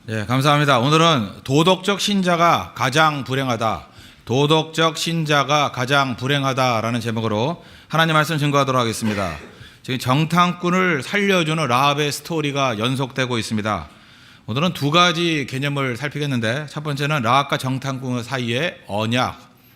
네, 감사합니다. 오늘은 도덕적 신자가 가장 불행하다. 도덕적 신자가 가장 불행하다라는 제목으로 하나님 말씀 증거하도록 하겠습니다. 지금 정탐꾼을 살려주는 라합의 스토리가 연속되고 있습니다. 오늘은 두 가지 개념을 살피겠는데, 첫 번째는 라합과 정탐꾼 사이의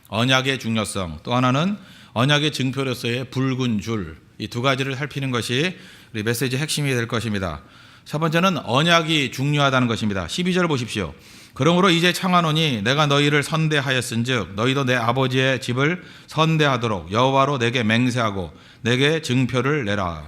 언약의 중요성, 또 하나는 언약의 증표로서의 붉은 줄, 이 두 가지를 살피는 것이 우리 메시지의 핵심이 될 것입니다. 첫 번째는 언약이 중요하다는 것입니다. 12절 보십시오. 그러므로 이제 청하노니 내가 너희를 선대하였은즉 너희도 내 아버지의 집을 선대하도록 여호와로 내게 맹세하고 내게 증표를 내라.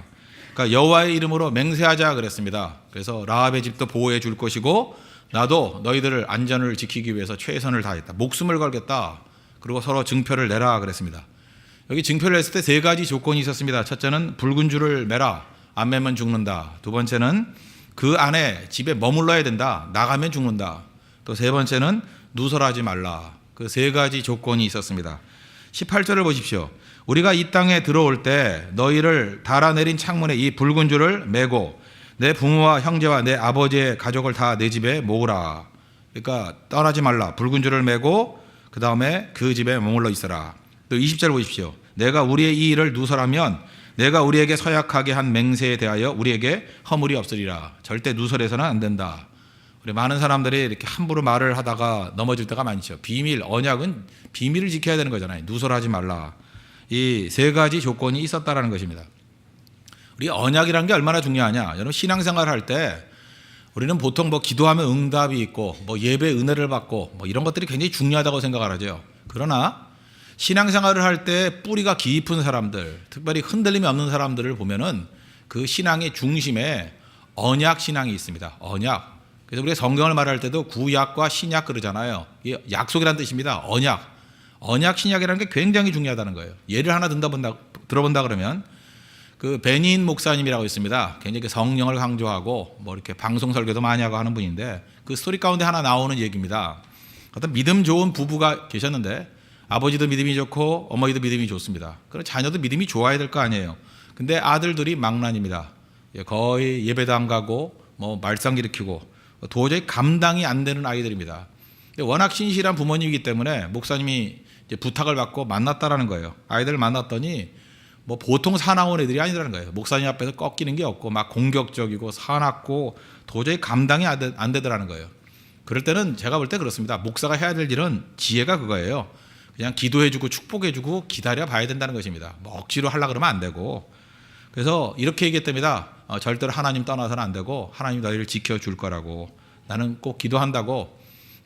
그러니까 여호와의 이름으로 맹세하자 그랬습니다. 그래서 라합의 집도 보호해 줄 것이고 나도 너희들을 안전을 지키기 위해서 최선을 다했다. 목숨을 걸겠다. 그리고 서로 증표를 내라 그랬습니다. 여기 증표를 냈을 때 세 가지 조건이 있었습니다. 첫째는 붉은 줄을 매라. 안 매면 죽는다. 두 번째는 그 안에 집에 머물러야 된다. 나가면 죽는다. 또 세 번째는 누설하지 말라. 그 세 가지 조건이 있었습니다. 18절을 보십시오. 우리가 이 땅에 들어올 때 너희를 달아내린 창문에 이 붉은 줄을 매고 내 부모와 형제와 내 아버지의 가족을 다 내 집에 모으라. 그러니까 떠나지 말라. 붉은 줄을 매고 그 다음에 그 집에 머물러 있어라. 또 20절 보십시오. 내가 우리의 이 일을 누설하면 내가 우리에게 서약하게 한 맹세에 대하여 우리에게 허물이 없으리라. 절대 누설해서는 안 된다. 우리 많은 사람들이 이렇게 함부로 말을 하다가 넘어질 때가 많죠. 비밀, 언약은 비밀을 지켜야 되는 거잖아요. 누설하지 말라. 이 세 가지 조건이 있었다라는 것입니다. 우리 언약이라는 게 얼마나 중요하냐. 여러분 신앙생활 할 때 우리는 보통 기도하면 응답이 있고 예배 은혜를 받고 이런 것들이 굉장히 중요하다고 생각을 하죠. 그러나 신앙생활을 할 때 뿌리가 깊은 사람들, 특별히 흔들림이 없는 사람들을 보면은 그 신앙의 중심에 언약 신앙이 있습니다. 언약. 그래서 우리가 성경을 말할 때도 구약과 신약 그러잖아요. 이게 약속이라는 뜻입니다. 언약 신약이라는 게 굉장히 중요하다는 거예요. 예를 하나 들어본다 그러면 그 베닌 목사님이라고 있습니다. 굉장히 성령을 강조하고 이렇게 방송 설교도 많이 하고 하는 분인데 그 스토리 가운데 하나 나오는 얘기입니다. 어떤 믿음 좋은 부부가 계셨는데 아버지도 믿음이 좋고 어머니도 믿음이 좋습니다. 그럼 자녀도 믿음이 좋아야 될 거 아니에요. 근데 아들들이 망난입니다. 거의 예배도 안 가고 말썽 일으키고 도저히 감당이 안 되는 아이들입니다. 워낙 신실한 부모님이기 때문에 목사님이 이제 부탁을 받고 만났다라는 거예요. 아이들을 만났더니 보통 사나운 애들이 아니라는 거예요. 목사님 앞에서 꺾이는 게 없고 막 공격적이고 사납고 도저히 감당이 안 되더라는 거예요. 그럴 때는 제가 볼 때 그렇습니다. 목사가 해야 될 일은 지혜가 그거예요. 그냥 기도해주고 축복해주고 기다려 봐야 된다는 것입니다. 억지로 하려고 그러면 안 되고. 그래서 이렇게 얘기했답니다. 절대로 하나님 떠나서는 안 되고 하나님 너희를 지켜줄 거라고. 나는 꼭 기도한다고.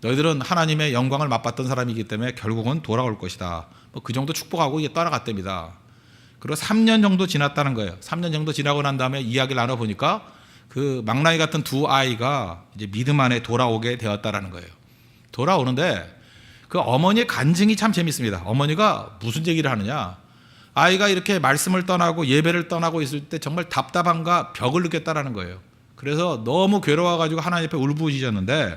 너희들은 하나님의 영광을 맛봤던 사람이기 때문에 결국은 돌아올 것이다. 그 정도 축복하고 이게 떠나갔답니다. 그리고 3년 정도 지났다는 거예요. 3년 정도 지나고 난 다음에 이야기를 나눠보니까 그 망나니 같은 두 아이가 이제 믿음 안에 돌아오게 되었다라는 거예요. 돌아오는데 그 어머니의 간증이 참 재밌습니다. 어머니가 무슨 얘기를 하느냐. 아이가 이렇게 말씀을 떠나고 예배를 떠나고 있을 때 정말 답답함과 벽을 느꼈다라는 거예요. 그래서 너무 괴로워가지고 하나님 앞에 울부짖었는데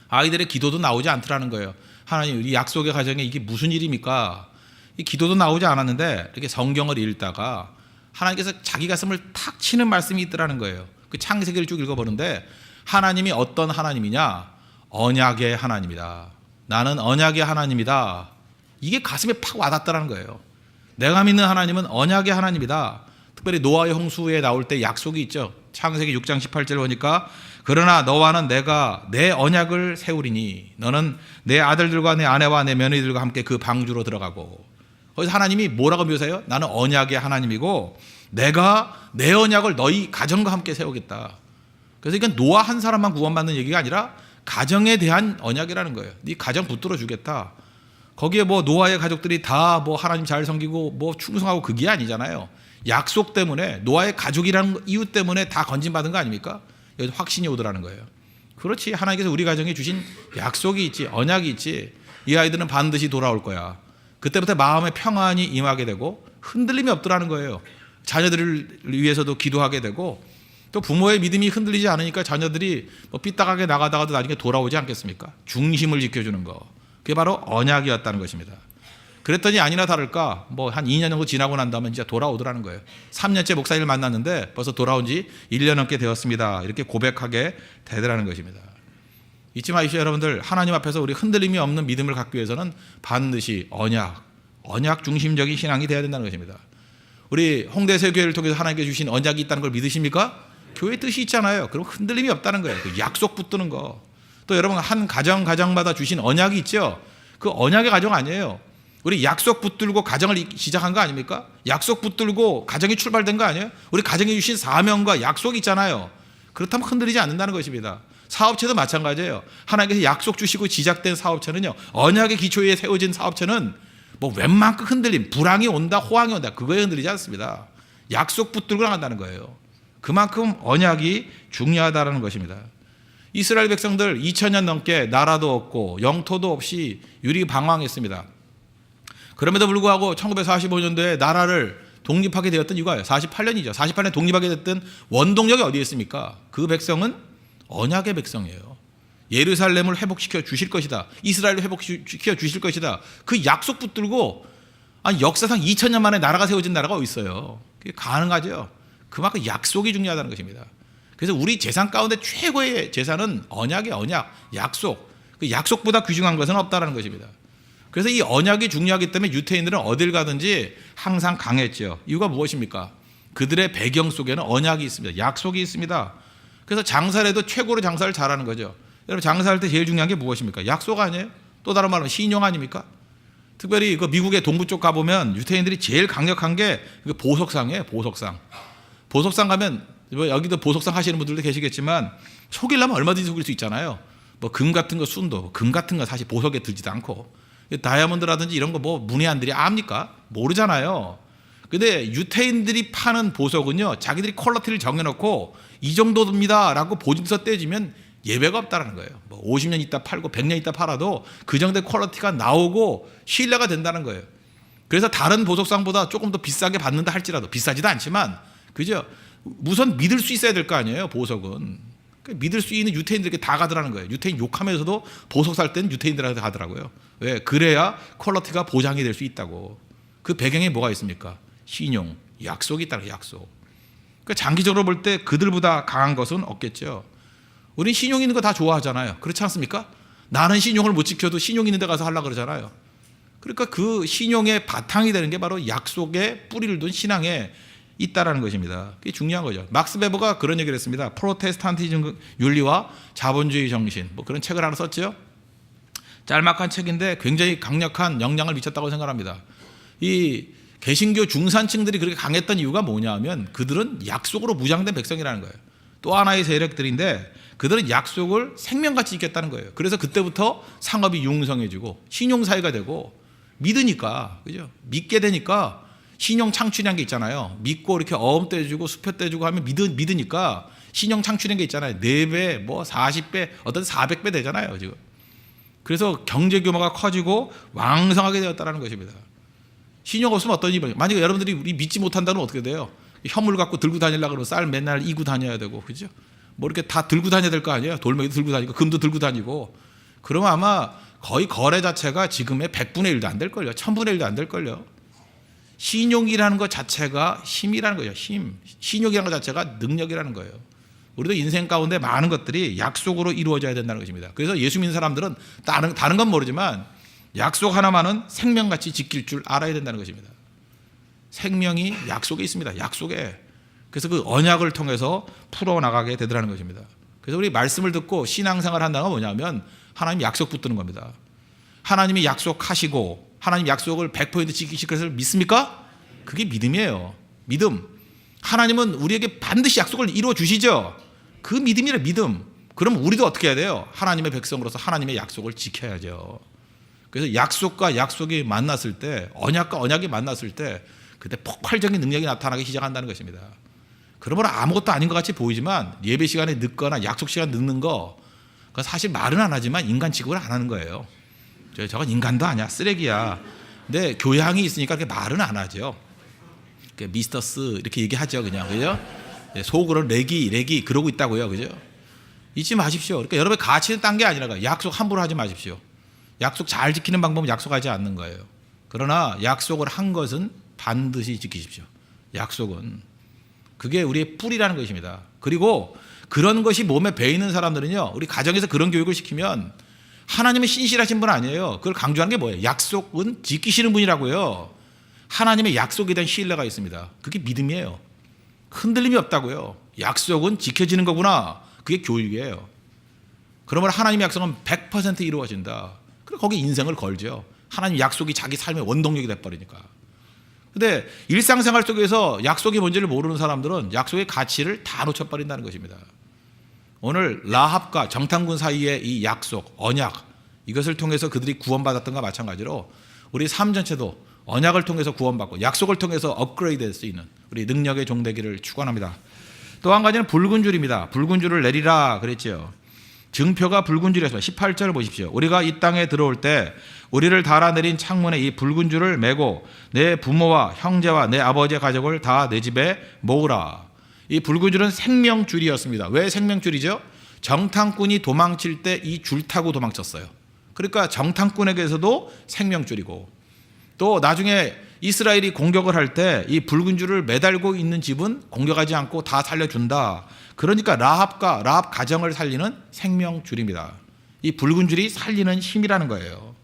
아이들의 기도도 나오지 않더라는 거예요. 하나님, 이 약속의 가정에 이게 무슨 일입니까? 이 기도도 나오지 않았는데 이렇게 성경을 읽다가 하나님께서 자기 가슴을 탁 치는 말씀이 있더라는 거예요. 그 창세기를 쭉 읽어보는데 하나님이 어떤 하나님이냐? 언약의 하나님이다. 나는 언약의 하나님이다. 이게 가슴에 팍 와닿더라는 거예요. 내가 믿는 하나님은 언약의 하나님이다. 특별히 노아의 홍수에 나올 때 약속이 있죠. 창세기 6장 18절 보니까 그러나 너와는 내가 내 언약을 세우리니 너는 내 아들들과 내 아내와 내 며느리들과 함께 그 방주로 들어가고. 거기서 하나님이 뭐라고 묘사해요? 나는 언약의 하나님이고 내가 내 언약을 너희 가정과 함께 세우겠다. 그래서 이건 노아 한 사람만 구원받는 얘기가 아니라 가정에 대한 언약이라는 거예요. 네 가정 붙들어 주겠다. 거기에 노아의 가족들이 다 하나님 잘 섬기고 충성하고 그게 아니잖아요. 약속 때문에 노아의 가족이라는 이유 때문에 다 건진받은 거 아닙니까? 여기 확신이 오더라는 거예요. 그렇지. 하나님께서 우리 가정에 주신 약속이 있지, 언약이 있지. 이 아이들은 반드시 돌아올 거야. 그때부터 마음의 평안이 임하게 되고 흔들림이 없더라는 거예요. 자녀들을 위해서도 기도하게 되고 또 부모의 믿음이 흔들리지 않으니까 자녀들이 삐딱하게 나가다가도 나중에 돌아오지 않겠습니까? 중심을 지켜주는 거. 그게 바로 언약이었다는 것입니다. 그랬더니 아니나 다를까 한 2년 정도 지나고 난 다음에 진짜 돌아오더라는 거예요. 3년째 목사님을 만났는데 벌써 돌아온 지 1년 넘게 되었습니다. 이렇게 고백하게 되더라는 것입니다. 잊지 마십시오, 여러분들. 하나님 앞에서 우리 흔들림이 없는 믿음을 갖기 위해서는 반드시 언약 중심적인 신앙이 돼야 된다는 것입니다. 우리 홍대세교회를 통해서 하나님께 주신 언약이 있다는 걸 믿으십니까? 교회 뜻이 있잖아요. 그럼 흔들림이 없다는 거예요. 그 약속 붙드는 거. 또 여러분, 한 가정마다 주신 언약이 있죠. 그 언약의 가정 아니에요. 우리 약속 붙들고 가정을 시작한 거 아닙니까? 약속 붙들고 가정이 출발된 거 아니에요? 우리 가정에 주신 사명과 약속이 있잖아요. 그렇다면 흔들리지 않는다는 것입니다. 사업체도 마찬가지예요. 하나님께서 약속 주시고 시작된 사업체는요, 언약의 기초에 세워진 사업체는 뭐 웬만큼 흔들림, 불황이 온다, 호황이 온다, 그거에 흔들리지 않습니다. 약속 붙들고 나간다는 거예요. 그만큼 언약이 중요하다는 것입니다. 이스라엘 백성들 2000년 넘게 나라도 없고 영토도 없이 유리방황했습니다. 그럼에도 불구하고 1945년도에 나라를 독립하게 되었던 이유가 48년이죠. 48년 독립하게 됐던 원동력이 어디에 있습니까? 그 백성은 언약의 백성이에요. 예루살렘을 회복시켜 주실 것이다. 이스라엘을 회복시켜 주실 것이다. 그 약속 붙들고, 아니 역사상 2000년 만에 나라가 세워진 나라가 어디 있어요? 그게 가능하죠. 그만큼 약속이 중요하다는 것입니다. 그래서 우리 재산 가운데 최고의 재산은 언약의 언약, 약속. 그 약속보다 귀중한 것은 없다는 것입니다. 그래서 이 언약이 중요하기 때문에 유대인들은 어딜 가든지 항상 강했죠. 이유가 무엇입니까? 그들의 배경 속에는 언약이 있습니다. 약속이 있습니다. 그래서 장사를 해도 최고로 장사를 잘하는 거죠. 여러분, 장사할 때 제일 중요한 게 무엇입니까? 약속 아니에요? 또 다른 말로 신용 아닙니까? 특별히 그 미국의 동부 쪽 가보면 유대인들이 제일 강력한 게 보석상이에요. 보석상 가면, 여기도 보석상 하시는 분들도 계시겠지만 속이려면 얼마든지 속일 수 있잖아요. 뭐 금 같은 거 순도, 금 같은 거 사실 보석에 들지도 않고, 다이아몬드라든지 이런 거 뭐 문외한들이 압니까? 모르잖아요. 근데 유태인들이 파는 보석은요, 자기들이 퀄리티를 정해놓고 이 정도입니다라고 보증서 떼주면 예외가 없다는 거예요. 뭐 50년 있다 팔고 100년 있다 팔아도 그 정도의 퀄리티가 나오고 신뢰가 된다는 거예요. 그래서 다른 보석상보다 조금 더 비싸게 받는다 할지라도, 비싸지도 않지만, 그죠? 우선 믿을 수 있어야 될 거 아니에요, 보석은. 믿을 수 있는 유태인들에게 다 가더라는 거예요. 유태인 욕하면서도 보석 살 때는 유태인들한테 가더라고요. 왜? 그래야 퀄리티가 보장이 될 수 있다고. 그 배경에 뭐가 있습니까? 신용, 약속이 있다는 거예요, 약속. 그러니까 장기적으로 볼 때 그들보다 강한 것은 없겠죠. 우린 신용 있는 거 다 좋아하잖아요. 그렇지 않습니까? 나는 신용을 못 지켜도 신용 있는 데 가서 하려고 그러잖아요. 그러니까 그 신용의 바탕이 되는 게 바로 약속에 뿌리를 둔 신앙에 있다라는 것입니다. 그게 중요한 거죠. 막스 베버가 그런 얘기를 했습니다. 프로테스탄티즘 윤리와 자본주의 정신, 뭐 그런 책을 하나 썼죠. 짤막한 책인데 굉장히 강력한 영향을 미쳤다고 생각합니다. 이 개신교 중산층들이 그렇게 강했던 이유가 뭐냐면 그들은 약속으로 무장된 백성이라는 거예요. 또 하나의 세력들인데 그들은 약속을 생명같이 지켰다는 거예요. 그래서 그때부터 상업이 융성해지고 신용사회가 되고, 믿으니까, 그죠? 믿게 되니까 신용 창출이라는 게 있잖아요. 믿고 이렇게 어음 떼주고 수표 떼주고 하면 믿으니까 신용 창출이라는 게 있잖아요. 4배, 뭐 40배, 어떤 400배 되잖아요, 지금. 그래서 경제 규모가 커지고 왕성하게 되었다는 것입니다. 신용 없으면 어떤 일이, 만약에 여러분들이 우리 믿지 못한다면 어떻게 돼요? 현물 갖고 들고 다니려고 그러면 쌀 맨날 이고 다녀야 되고, 그죠? 뭐 이렇게 다 들고 다녀야 될 거 아니에요? 돌멩이도 들고 다니고 금도 들고 다니고. 그러면 아마 거의 거래 자체가 지금의 100분의 1도 안 될걸요. 1000분의 1도 안 될걸요. 신용이라는 것 자체가 힘이라는 거예요. 힘. 신용이라는 것 자체가 능력이라는 거예요. 우리도 인생 가운데 많은 것들이 약속으로 이루어져야 된다는 것입니다. 그래서 예수 믿는 사람들은 다른 건 모르지만 약속 하나만은 생명같이 지킬 줄 알아야 된다는 것입니다. 생명이 약속에 있습니다. 약속에. 그래서 그 언약을 통해서 풀어나가게 되더라는 것입니다. 그래서 우리 말씀을 듣고 신앙생활 한다는 건 뭐냐면 하나님 약속 붙드는 겁니다. 하나님이 약속하시고 하나님 약속을 100% 지키실 것을 믿습니까? 그게 믿음이에요. 믿음. 하나님은 우리에게 반드시 약속을 이루어 주시죠. 그 믿음이래, 믿음. 그럼 우리도 어떻게 해야 돼요? 하나님의 백성으로서 하나님의 약속을 지켜야죠. 그래서 약속과 약속이 만났을 때, 언약과 언약이 만났을 때 그때 폭발적인 능력이 나타나기 시작한다는 것입니다. 그러므로 아무것도 아닌 것 같이 보이지만 예배 시간에 늦거나 약속 시간 늦는 거, 그건 사실 말은 안 하지만 인간 취급을 안 하는 거예요. 저건 인간도 아니야, 쓰레기야. 근데 교양이 있으니까 그렇게 말은 안 하죠. 미스터스 이렇게 얘기하죠, 그냥. 그죠? 속으로 레기 그러고 있다고요, 그죠? 잊지 마십시오. 그러니까 여러분의 가치는 딴 게 아니라 약속 함부로 하지 마십시오. 약속 잘 지키는 방법은 약속하지 않는 거예요. 그러나 약속을 한 것은 반드시 지키십시오. 약속은 그게 우리의 뿌리라는 것입니다. 그리고 그런 것이 몸에 배 있는 사람들은요, 우리 가정에서 그런 교육을 시키면 하나님은 신실하신 분 아니에요. 그걸 강조하는 게 뭐예요? 약속은 지키시는 분이라고요. 하나님의 약속에 대한 신뢰가 있습니다. 그게 믿음이에요. 흔들림이 없다고요. 약속은 지켜지는 거구나. 그게 교육이에요. 그러면 하나님의 약속은 100% 이루어진다. 그리고 거기에 인생을 걸죠. 하나님 약속이 자기 삶의 원동력이 돼버리니까. 근데 일상생활 속에서 약속이 뭔지를 모르는 사람들은 약속의 가치를 다 놓쳐버린다는 것입니다. 오늘 라합과 정탐꾼 사이의 이 약속, 언약, 이것을 통해서 그들이 구원받았던 것과 마찬가지로 우리 삶 전체도 언약을 통해서 구원받고 약속을 통해서 업그레이드 될 수 있는 우리 능력의 종 되기를 축원합니다. 또 한 가지는 붉은 줄입니다. 붉은 줄을 내리라 그랬죠. 증표가 붉은 줄이었습니다. 18절을 보십시오. 우리가 이 땅에 들어올 때 우리를 달아내린 창문에 이 붉은 줄을 메고 내 부모와 형제와 내 아버지의 가족을 다 내 집에 모으라. 이 붉은 줄은 생명줄이었습니다. 왜 생명줄이죠? 정탐꾼이 도망칠 때 이 줄 타고 도망쳤어요. 그러니까 정탐꾼에게서도 생명줄이고, 또 나중에 이스라엘이 공격을 할 때 이 붉은 줄을 매달고 있는 집은 공격하지 않고 다 살려준다. 그러니까 라합 가정을 살리는 생명줄입니다. 이 붉은 줄이 살리는 힘이라는 거예요.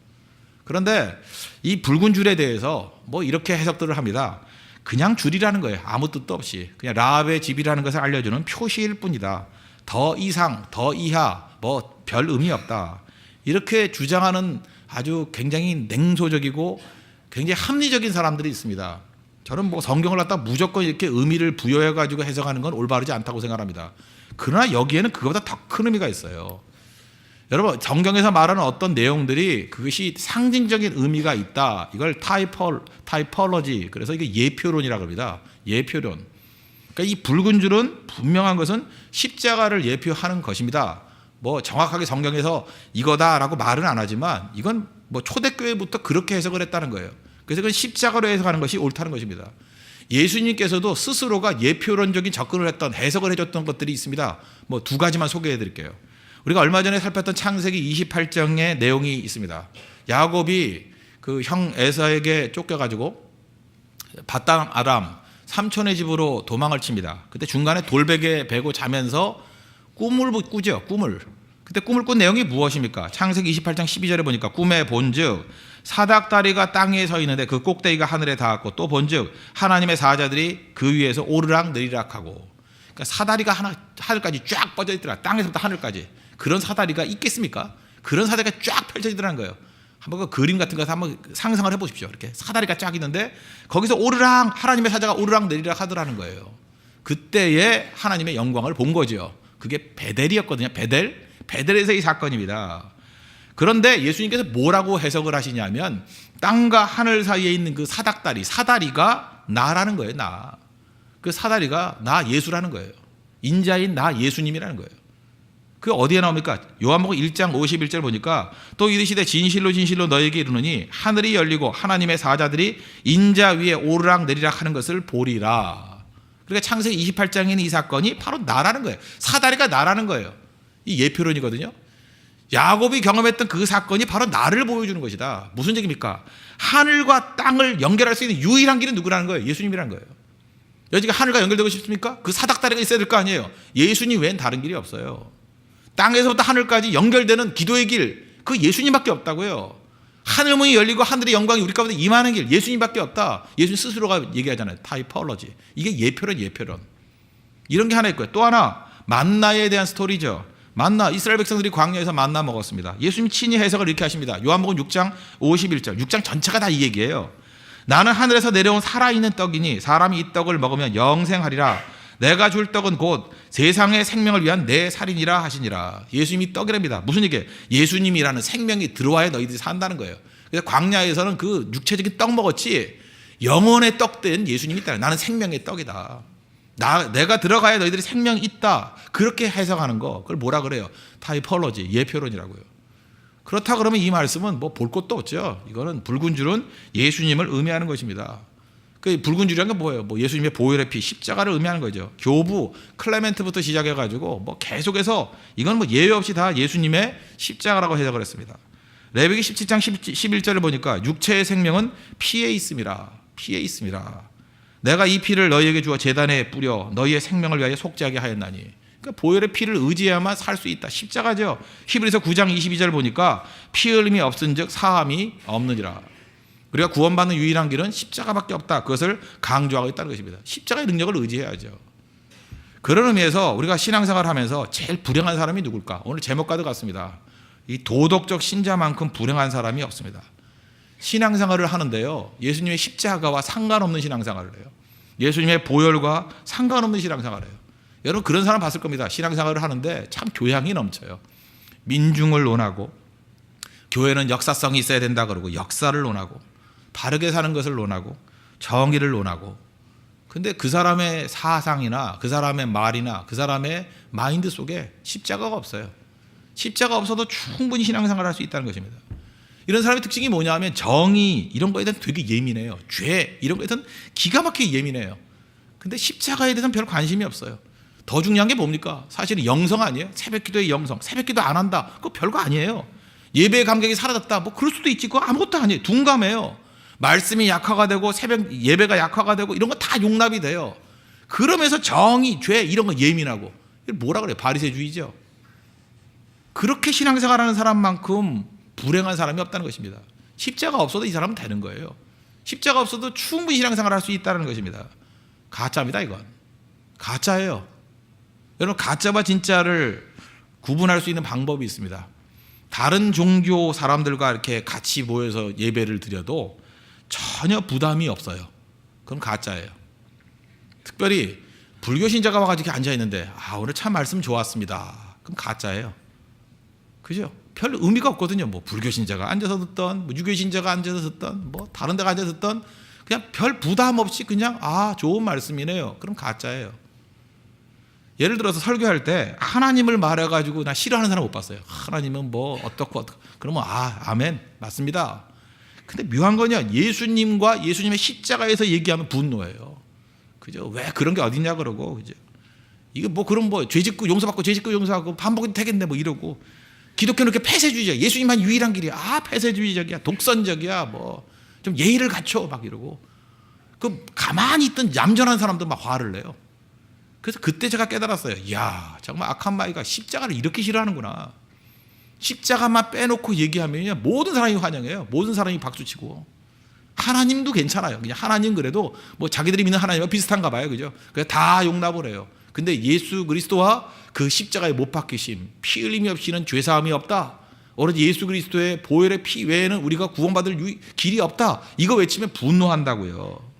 그런데 이 붉은 줄에 대해서 뭐 이렇게 해석들을 합니다. 그냥 줄이라는 거예요. 아무 뜻도 없이 그냥 라합의 집이라는 것을 알려주는 표시일 뿐이다. 더 이상 더 이하 뭐 별 의미 없다. 이렇게 주장하는 아주 굉장히 냉소적이고 굉장히 합리적인 사람들이 있습니다. 저는 뭐 성경을 갖다 무조건 이렇게 의미를 부여해가지고 해석하는 건 올바르지 않다고 생각합니다. 그러나 여기에는 그거보다 더 큰 의미가 있어요. 여러분, 성경에서 말하는 어떤 내용들이 그것이 상징적인 의미가 있다. 이걸 타이폴로지, 그래서 이게 예표론이라고 합니다. 예표론. 그러니까 이 붉은 줄은 분명한 것은 십자가를 예표하는 것입니다. 뭐 정확하게 성경에서 이거다라고 말은 안 하지만 이건 뭐 초대교회부터 그렇게 해석을 했다는 거예요. 그래서 그건 십자가로 해석하는 것이 옳다는 것입니다. 예수님께서도 스스로가 예표론적인 접근을 했던, 해석을 해줬던 것들이 있습니다. 뭐 두 가지만 소개해 드릴게요. 우리가 얼마 전에 살폈던 창세기 28장의 내용이 있습니다. 야곱이 그 형 에사에게 쫓겨가지고 바단 아람 삼촌의 집으로 도망을 칩니다. 그때 중간에 돌베개 베고 자면서 꿈을 꾸죠. 그때 꿈을 꾼 내용이 무엇입니까? 창세기 28장 12절에 보니까 꿈에 본즉 사닥다리가 땅에 서 있는데 그 꼭대기가 하늘에 닿았고, 또 본즉 하나님의 사자들이 그 위에서 오르락 내리락 하고. 그러니까 사다리가 하늘까지 쫙 뻗어 있더라. 땅에서부터 하늘까지. 그런 사다리가 있겠습니까? 그런 사다리가 쫙 펼쳐 있더라는 거예요. 한번 그 그림 같은 거 한번 상상을 해보십시오. 이렇게 사다리가 쫙 있는데 거기서 오르락, 하나님의 사자가 오르락 내리락 하더라는 거예요. 그때에 하나님의 영광을 본 거죠. 그게 베델이었거든요. 베델에서 이 사건입니다. 그런데 예수님께서 뭐라고 해석을 하시냐면 땅과 하늘 사이에 있는 그 사다리가 나라는 거예요. 나. 그 사다리가 나 예수라는 거예요. 인자인 나 예수님이라는 거예요. 그 어디에 나옵니까? 요한복음 1장 51절 보니까 또 이르시되 진실로 진실로 너에게 이르노니 하늘이 열리고 하나님의 사자들이 인자 위에 오르락 내리락 하는 것을 보리라. 그러니까 창세기 28장에 있는 이 사건이 바로 나라는 거예요. 사다리가 나라는 거예요. 이 예표론이거든요. 야곱이 경험했던 그 사건이 바로 나를 보여주는 것이다. 무슨 얘기입니까? 하늘과 땅을 연결할 수 있는 유일한 길은 누구라는 거예요? 예수님이라는 거예요. 여지가 하늘과 연결되고 싶습니까? 그 사닥다리가 있어야 될 거 아니에요. 예수님 외엔 다른 길이 없어요. 땅에서부터 하늘까지 연결되는 기도의 길, 그 예수님밖에 없다고요. 하늘문이 열리고 하늘의 영광이 우리 가운데 임하는 길, 예수님밖에 없다. 예수님 스스로가 얘기하잖아요. 타이폴로지. 이게 예표론. 이런 게 하나 있고요. 또 하나 만나에 대한 스토리죠. 만나, 이스라엘 백성들이 광야에서 만나 먹었습니다. 예수님 친히 해석을 이렇게 하십니다. 요한복음 6장 51절. 6장 전체가 다 이 얘기예요. 나는 하늘에서 내려온 살아있는 떡이니 사람이 이 떡을 먹으면 영생하리라. 내가 줄 떡은 곧 세상의 생명을 위한 내 살이니라 하시니라. 예수님이 떡이랍니다. 무슨 얘기예요? 예수님이라는 생명이 들어와야 너희들이 산다는 거예요. 그래서 광야에서는 그 육체적인 떡 먹었지 영혼의 떡된 예수님이 있다. 나는 생명의 떡이다. 내가 들어가야 너희들이 생명이 있다. 그렇게 해석하는 거, 그걸 뭐라 그래요? 타이폴로지, 예표론이라고요. 그렇다 그러면 이 말씀은 뭐 볼 것도 없죠. 이거는 붉은 줄은 예수님을 의미하는 것입니다. 그 붉은 줄이라는 게 뭐예요? 뭐 예수님의 보혈의 피, 십자가를 의미하는 거죠. 교부, 클레멘트부터 시작해가지고 뭐 계속해서 이건 뭐 예외 없이 다 예수님의 십자가라고 해석을 했습니다. 레위기 17장 11절을 보니까 육체의 생명은 피에 있음이라. 내가 이 피를 너희에게 주어 제단에 뿌려 너희의 생명을 위하여 속죄하게 하였나니. 그러니까 보혈의 피를 의지해야만 살 수 있다. 십자가죠. 히브리서 9장 22절 보니까 피 흘림이 없은즉 사함이 없느니라. 우리가 구원받는 유일한 길은 십자가밖에 없다. 그것을 강조하고 있다는 것입니다. 십자가의 능력을 의지해야죠. 그런 의미에서 우리가 신앙생활을 하면서 제일 불행한 사람이 누굴까? 오늘 제목과도 같습니다. 이 도덕적 신자만큼 불행한 사람이 없습니다. 신앙생활을 하는데요, 예수님의 십자가와 상관없는 신앙생활을 해요. 예수님의 보혈과 상관없는 신앙생활을 해요. 여러분 그런 사람 봤을 겁니다. 신앙생활을 하는데 참 교양이 넘쳐요. 민중을 논하고, 교회는 역사성이 있어야 된다 그러고, 역사를 논하고, 바르게 사는 것을 논하고, 정의를 논하고. 근데 그 사람의 사상이나 그 사람의 말이나 그 사람의 마인드 속에 십자가가 없어요. 십자가 없어도 충분히 신앙생활을 할 수 있다는 것입니다. 이런 사람의 특징이 뭐냐 하면 정의 이런 거에 대해서 되게 예민해요. 죄 이런 거에 대해서는 기가 막히게 예민해요. 근데 십자가에 대해서는 별 관심이 없어요. 더 중요한 게 뭡니까? 사실은 영성 아니에요? 새벽기도의 영성. 새벽기도 안 한다. 그거 별거 아니에요. 예배의 감격이 사라졌다. 뭐 그럴 수도 있지. 그거 아무것도 아니에요. 둔감해요. 말씀이 약화가 되고 새벽 예배가 약화가 되고 이런 거 다 용납이 돼요. 그러면서 정의, 죄 이런 거 예민하고. 뭐라 그래요? 바리새주의죠. 그렇게 신앙생활하는 사람만큼 불행한 사람이 없다는 것입니다. 십자가 없어도 이 사람은 되는 거예요. 십자가 없어도 충분히 신앙생활을 할 수 있다는 것입니다. 가짜입니다. 이건 가짜예요. 여러분 가짜와 진짜를 구분할 수 있는 방법이 있습니다. 다른 종교 사람들과 이렇게 같이 모여서 예배를 드려도 전혀 부담이 없어요. 그럼 가짜예요. 특별히 불교 신자가 와가지고 이렇게 앉아 있는데 오늘 참 말씀 좋았습니다. 그럼 가짜예요. 그죠? 별 의미가 없거든요. 뭐 불교 신자가 앉아서 듣던, 뭐 유교 신자가 앉아서 듣던, 뭐 다른 데가 앉아서 듣던, 그냥 별 부담 없이 그냥 좋은 말씀이네요. 그럼 가짜예요. 예를 들어서 설교할 때 하나님을 말해가지고 나 싫어하는 사람 못 봤어요. 하나님은 뭐 어떻고 그러면 아멘 맞습니다. 근데 묘한 거냐, 예수님과 예수님의 십자가에서 얘기하면 분노해요. 그죠? 왜 그런 게 어딨냐 그러고, 그죠? 이거 뭐 그럼 뭐 죄짓고 용서받고 죄짓고 용서하고 반복이 되겠네 뭐 이러고. 기독교는 이렇게 폐쇄주의자, 예수님만 유일한 길이야. 폐쇄주의적이야, 독선적이야, 뭐 좀 예의를 갖춰 막 이러고. 그 가만히 있던 얌전한 사람들 막 화를 내요. 그래서 그때 제가 깨달았어요. 이야, 정말 악한 마이가 십자가를 이렇게 싫어하는구나. 십자가만 빼놓고 얘기하면 모든 사람이 환영해요. 모든 사람이 박수치고. 하나님도 괜찮아요. 그냥 하나님 그래도 뭐 자기들이 믿는 하나님과 비슷한가 봐요. 그죠? 그래서 다 용납을 해요. 근데 예수 그리스도와 그 십자가의 못 박히심, 피 흘림이 없이는 죄사함이 없다. 오로지 예수 그리스도의 보혈의 피 외에는 우리가 구원받을 길이 없다. 이거 외치면 분노한다고요.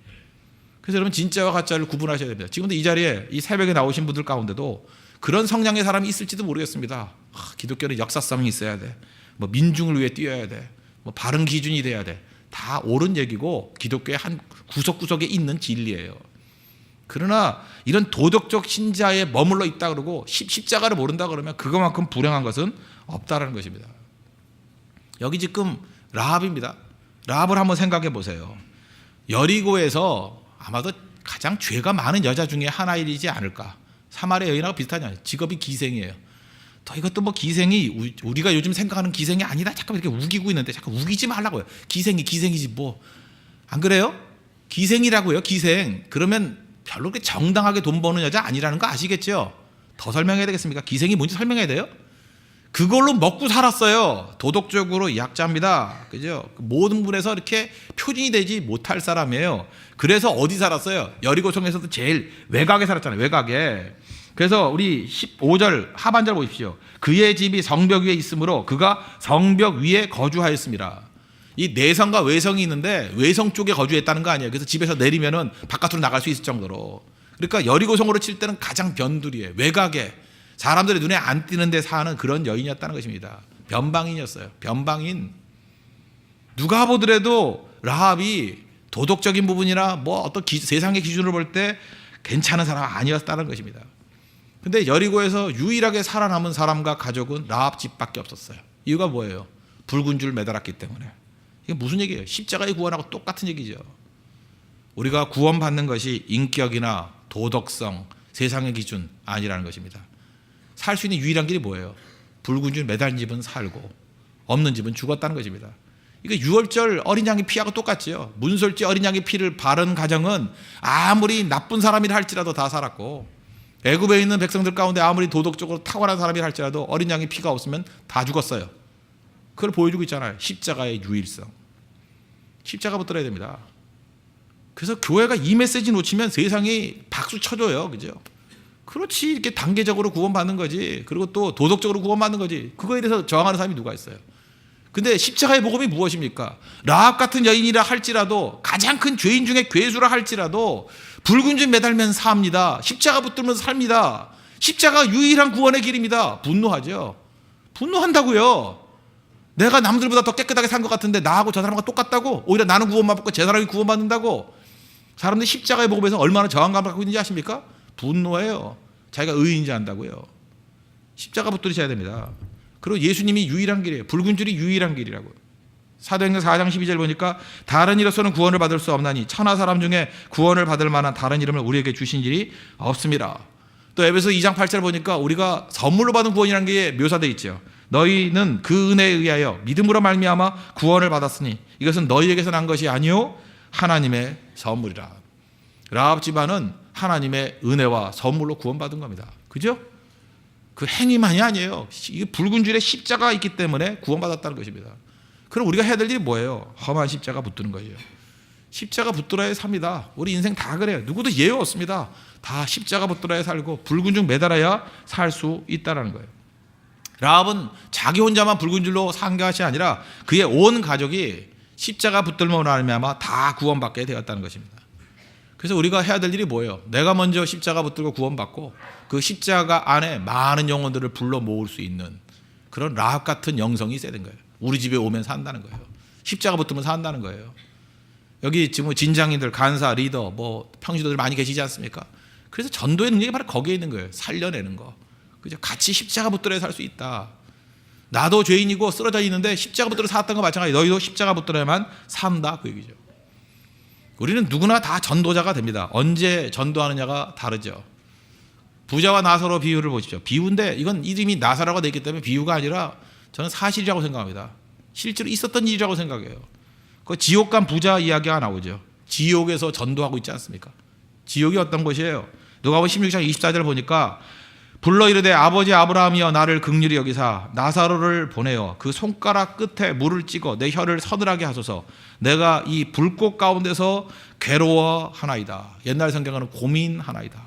그래서 여러분 진짜와 가짜를 구분하셔야 됩니다. 지금도 이 자리에 이 새벽에 나오신 분들 가운데도 그런 성향의 사람이 있을지도 모르겠습니다. 기독교는 역사성이 있어야 돼. 뭐 민중을 위해 뛰어야 돼. 뭐 바른 기준이 돼야 돼. 다 옳은 얘기고 기독교의 한 구석구석에 있는 진리예요. 그러나 이런 도덕적 신자에 머물러 있다 그러고 십자가를 모른다 그러면 그것만큼 불행한 것은 없다라는 것입니다. 여기 지금 라합입니다. 라합을 한번 생각해 보세요. 여리고에서 아마도 가장 죄가 많은 여자 중에 하나이지 않을까. 사마리아 여인하고 비슷하냐. 직업이 기생이에요. 또 이것도 뭐 기생이 우리가 요즘 생각하는 기생이 아니다. 잠깐 이렇게 우기고 있는데 잠깐 우기지 말라고요. 기생이지 뭐. 안 그래요? 기생이라고요. 기생. 그러면 별로 그렇게 정당하게 돈 버는 여자 아니라는 거 아시겠죠? 더 설명해야 되겠습니까? 기생이 뭔지 설명해야 돼요? 그걸로 먹고 살았어요. 도덕적으로 약자입니다. 그죠? 모든 분에서 이렇게 표준이 되지 못할 사람이에요. 그래서 어디 살았어요? 여리고성에서도 제일 외곽에 살았잖아요. 외곽에. 그래서 우리 15절 하반절 보십시오. 그의 집이 성벽 위에 있으므로 그가 성벽 위에 거주하였습니다. 이 내성과 외성이 있는데 외성 쪽에 거주했다는 거 아니에요. 그래서 집에서 내리면은 바깥으로 나갈 수 있을 정도로. 그러니까 여리고성으로 칠 때는 가장 변두리에 외곽에 사람들의 눈에 안 띄는 데 사는 그런 여인이었다는 것입니다. 변방인이었어요. 변방인. 누가 보더라도 라합이 도덕적인 부분이나 뭐 어떤 세상의 기준으로 볼 때 괜찮은 사람 아니었다는 것입니다. 근데 여리고에서 유일하게 살아남은 사람과 가족은 라합 집밖에 없었어요. 이유가 뭐예요? 붉은 줄 매달았기 때문에. 이게 무슨 얘기예요? 십자가의 구원하고 똑같은 얘기죠. 우리가 구원받는 것이 인격이나 도덕성, 세상의 기준 아니라는 것입니다. 살 수 있는 유일한 길이 뭐예요? 붉은 줄 매달린 집은 살고 없는 집은 죽었다는 것입니다. 이거 유월절 어린 양의 피하고 똑같지요. 문설주 어린 양의 피를 바른 가정은 아무리 나쁜 사람이라 할지라도 다 살았고, 애굽에 있는 백성들 가운데 아무리 도덕적으로 탁월한 사람이 할지라도 어린 양의 피가 없으면 다 죽었어요. 그걸 보여주고 있잖아요. 십자가의 유일성. 십자가 붙들어야 됩니다. 그래서 교회가 이 메시지 놓치면 세상이 박수 쳐줘요. 그죠? 그렇지, 이렇게 단계적으로 구원받는 거지. 그리고 또 도덕적으로 구원받는 거지. 그거에 대해서 저항하는 사람이 누가 있어요? 근데 십자가의 복음이 무엇입니까? 라합 같은 여인이라 할지라도, 가장 큰 죄인 중에 괴수라 할지라도 붉은 줄 매달면 삽니다. 십자가 붙들면서 삽니다. 십자가 유일한 구원의 길입니다. 분노하죠. 분노한다고요. 내가 남들보다 더 깨끗하게 산 것 같은데 나하고 저 사람과 똑같다고? 오히려 나는 구원만 받고 제 사람이 구원받는다고? 사람들이 십자가의 복음에서 얼마나 저항감을 갖고 있는지 아십니까? 분노해요. 자기가 의인지 안다고요. 십자가 붙들으셔야 됩니다. 그리고 예수님이 유일한 길이에요. 붉은 줄이 유일한 길이라고요. 사도행전 4장 12절 보니까 다른 이로서는 구원을 받을 수 없나니 천하 사람 중에 구원을 받을 만한 다른 이름을 우리에게 주신 일이 없습니다. 또 에베소 2장 8절 보니까 우리가 선물로 받은 구원이라는 게 묘사되어 있죠. 너희는 그 은혜에 의하여 믿음으로 말미암아 구원을 받았으니 이것은 너희에게서 난 것이 아니요 하나님의 선물이라. 라합 집안은 하나님의 은혜와 선물로 구원받은 겁니다. 그죠? 그 행위만이 아니에요. 이게 붉은 줄에 십자가 있기 때문에 구원받았다는 것입니다. 그럼 우리가 해야 될 일이 뭐예요? 험한 십자가 붙드는 거예요. 십자가 붙들어야 삽니다. 우리 인생 다 그래요. 누구도 예외 없습니다. 다 십자가 붙들어야 살고 붉은 줄 매달아야 살 수 있다는 거예요. 라합은 자기 혼자만 붉은 줄로 산 것이 아니라 그의 온 가족이 십자가 붙들므로 말미암아 다 구원받게 되었다는 것입니다. 그래서 우리가 해야 될 일이 뭐예요? 내가 먼저 십자가 붙들고 구원받고 그 십자가 안에 많은 영혼들을 불러 모을 수 있는 그런 라합 같은 영성이 있어야 되는 거예요. 우리 집에 오면 산다는 거예요. 십자가 붙들면 산다는 거예요. 여기 지금 진장님들, 간사, 리더, 평신도들 많이 계시지 않습니까? 그래서 전도의 능력이 바로 거기에 있는 거예요. 살려내는 거. 그죠? 같이 십자가 붙들어야 살 수 있다. 나도 죄인이고 쓰러져 있는데 십자가 붙들어 살았던 거 마찬가지. 너희도 십자가 붙들어야만 산다. 그 얘기죠. 우리는 누구나 다 전도자가 됩니다. 언제 전도하느냐가 다르죠. 부자와 나사로 비유를 보십시오. 비유인데 이건 이름이 나사로가 되기 때문에 비유가 아니라 저는 사실이라고 생각합니다. 실제로 있었던 일이라고 생각해요. 그 지옥 간 부자 이야기가 나오죠. 지옥에서 전도하고 있지 않습니까? 지옥이 어떤 곳이에요? 누가복음 16장 24절 보니까 불러 이르되 아버지 아브라함이여 나를 긍휼히 여기사 나사로를 보내어 그 손가락 끝에 물을 찍어 내 혀를 서늘하게 하소서. 내가 이 불꽃 가운데서 괴로워하나이다. 옛날 성경은 고민하나이다.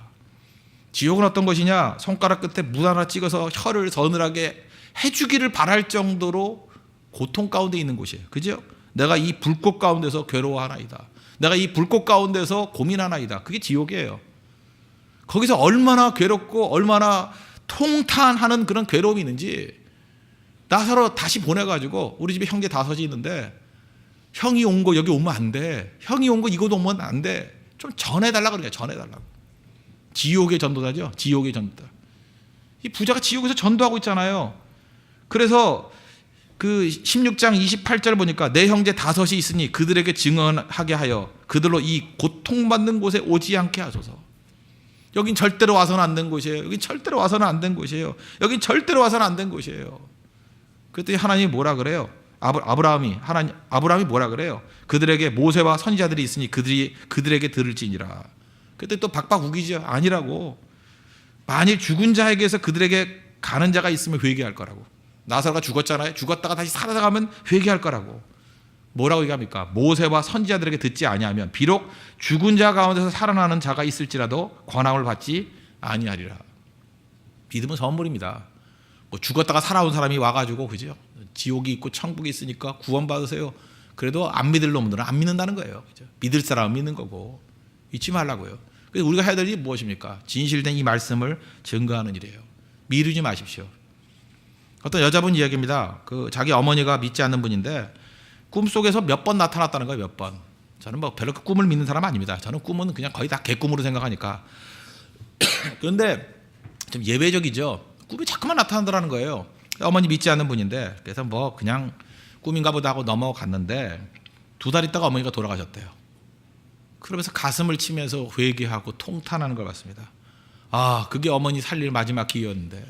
지옥은 어떤 것이냐? 손가락 끝에 물 하나 찍어서 혀를 서늘하게 해주기를 바랄 정도로 고통 가운데 있는 곳이에요. 그죠? 내가 이 불꽃 가운데서 괴로워하나이다. 내가 이 불꽃 가운데서 고민하나이다. 그게 지옥이에요. 거기서 얼마나 괴롭고 얼마나 통탄하는 그런 괴로움이 있는지 나사로 다시 보내가지고 우리 집에 형제 5이 있는데 형이 온 거 여기 오면 안 돼. 형이 온 거 이곳 오면 안 돼. 좀 전해달라고 그러니까 전해달라고. 지옥의 전도자죠. 지옥의 전도자. 이 부자가 지옥에서 전도하고 있잖아요. 그래서 그 16장 28절 보니까 내 형제 5이 있으니 그들에게 증언하게 하여 그들로 이 고통받는 곳에 오지 않게 하소서. 여긴 절대로 와서는 안 된 곳이에요. 여긴 절대로 와서는 안 된 곳이에요. 여긴 절대로 와서는 안 된 곳이에요. 그랬더니 하나님이 뭐라 그래요? 아브라함이 뭐라 그래요? 그들에게 모세와 선지자들이 있으니 그들에게 들을지니라. 그때 또 박박 우기죠. 아니라고. 만일 죽은 자에게서 그들에게 가는 자가 있으면 회개할 거라고. 나사로가 죽었잖아요. 죽었다가 다시 살아가면 회개할 거라고. 뭐라고 얘기합니까? 모세와 선지자들에게 듣지 아니하면 비록 죽은 자 가운데서 살아나는 자가 있을지라도 권함을 받지 아니하리라. 믿음은 선물입니다. 죽었다가 살아온 사람이 와가지고 그죠? 지옥이 있고 천국이 있으니까 구원받으세요. 그래도 안 믿을 놈들은 안 믿는다는 거예요. 그죠? 믿을 사람은 믿는 거고 잊지 말라고요. 그래서 우리가 해야 될 일이 무엇입니까? 진실된 이 말씀을 증거하는 일이에요. 미루지 마십시오. 어떤 여자분 이야기입니다. 그 자기 어머니가 믿지 않는 분인데 꿈속에서 몇 번 나타났다는 거예요. 몇 번. 저는 별로 그 꿈을 믿는 사람 아닙니다. 저는 꿈은 그냥 거의 다 개꿈으로 생각하니까. 그런데 좀 예외적이죠. 꿈이 자꾸만 나타나더라는 거예요. 어머니 믿지 않는 분인데 그래서 그냥 꿈인가 보다 하고 넘어갔는데 2달 있다가 어머니가 돌아가셨대요. 그러면서 가슴을 치면서 회개하고 통탄하는 걸 봤습니다. 아, 그게 어머니 살릴 마지막 기회였는데,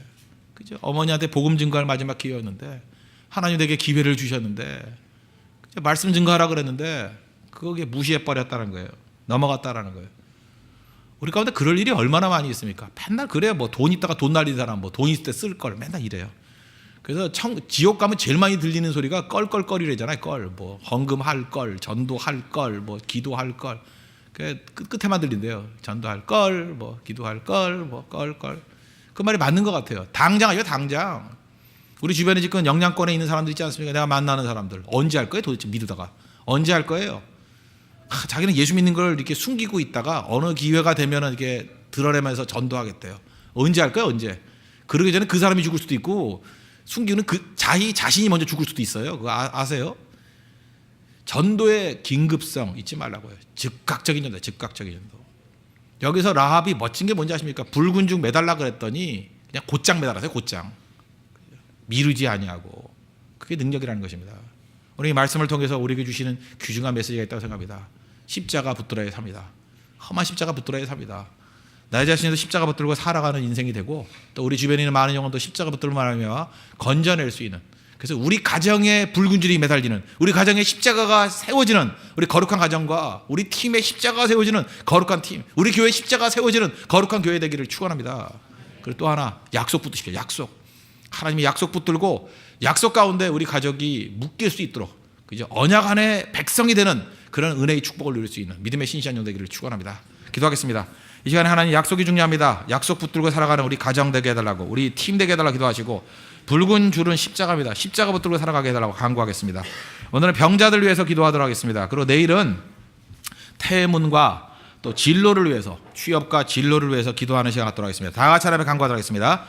그죠? 어머니한테 복음 증거할 마지막 기회였는데 하나님 내게 기회를 주셨는데 말씀 증거하라 그랬는데 그게 무시해 버렸다는 거예요. 넘어갔다라는 거예요. 우리 가운데 그럴 일이 얼마나 많이 있습니까? 맨날 그래요. 뭐 돈 있다가 돈 날리는 사람, 뭐 돈 있을 때 쓸 걸 맨날 이래요. 그래서 지옥 가면 제일 많이 들리는 소리가 껄껄거리래잖아요. 뭐 헌금할 걸, 전도할 걸, 뭐 기도할 걸. 끝에만 들린대요. 전도할 걸, 뭐 기도할 걸, 뭐 껄껄. 그 말이 맞는 것 같아요. 당장 아니요, 당장. 우리 주변에 지금 영향권에 있는 사람들 있지 않습니까? 내가 만나는 사람들 언제 할 거예요? 도대체 믿으다가 언제 할 거예요? 자기는 예수 믿는 걸 이렇게 숨기고 있다가 어느 기회가 되면은 이렇게 드러내면서 전도하겠대요. 언제 할 거예요? 언제? 그러기 전에 그 사람이 죽을 수도 있고 숨기는 그 자신이 먼저 죽을 수도 있어요. 그거 아세요? 전도의 긴급성 잊지 말라고요. 즉각적인 전도, 즉각적인 전도. 여기서 라합이 멋진 게 뭔지 아십니까? 붉은 죽 매달라 그랬더니 그냥 곧장 매달았어요. 곧장. 미루지 아니하고. 그게 능력이라는 것입니다. 오늘 이 말씀을 통해서 우리에게 주시는 귀중한 메시지가 있다고 생각합니다. 십자가 붙들어야 삽니다. 험한 십자가 붙들어야 삽니다. 나 자신도 십자가 붙들고 살아가는 인생이 되고 또 우리 주변에 있는 많은 영혼도 십자가 붙들고 말하며 건져낼 수 있는, 그래서 우리 가정에 붉은 줄이 매달리는, 우리 가정에 십자가가 세워지는 우리 거룩한 가정과 우리 팀에 십자가가 세워지는 거룩한 팀, 우리 교회에 십자가가 세워지는 거룩한 교회 되기를 축원합니다. 그리고 또 하나, 약속 붙으십시오. 약속. 하나님이 약속 붙들고 약속 가운데 우리 가족이 묶일 수 있도록, 그죠? 언약 안에 백성이 되는 그런 은혜의 축복을 누릴 수 있는 믿음의 신실한 영 되기를 축원합니다. 기도하겠습니다. 이 시간에 하나님 약속이 중요합니다. 약속 붙들고 살아가는 우리 가정 되게 해달라고, 우리 팀 되게 해달라고 기도하시고, 붉은 줄은 십자가입니다. 십자가 붙들고 살아가게 해달라고 간구하겠습니다. 오늘은 병자들 위해서 기도하도록 하겠습니다. 그리고 내일은 태문과 또 진로를 위해서, 취업과 진로를 위해서 기도하는 시간 갖도록 하겠습니다. 다 같이 하나님께 간구하도록 하겠습니다.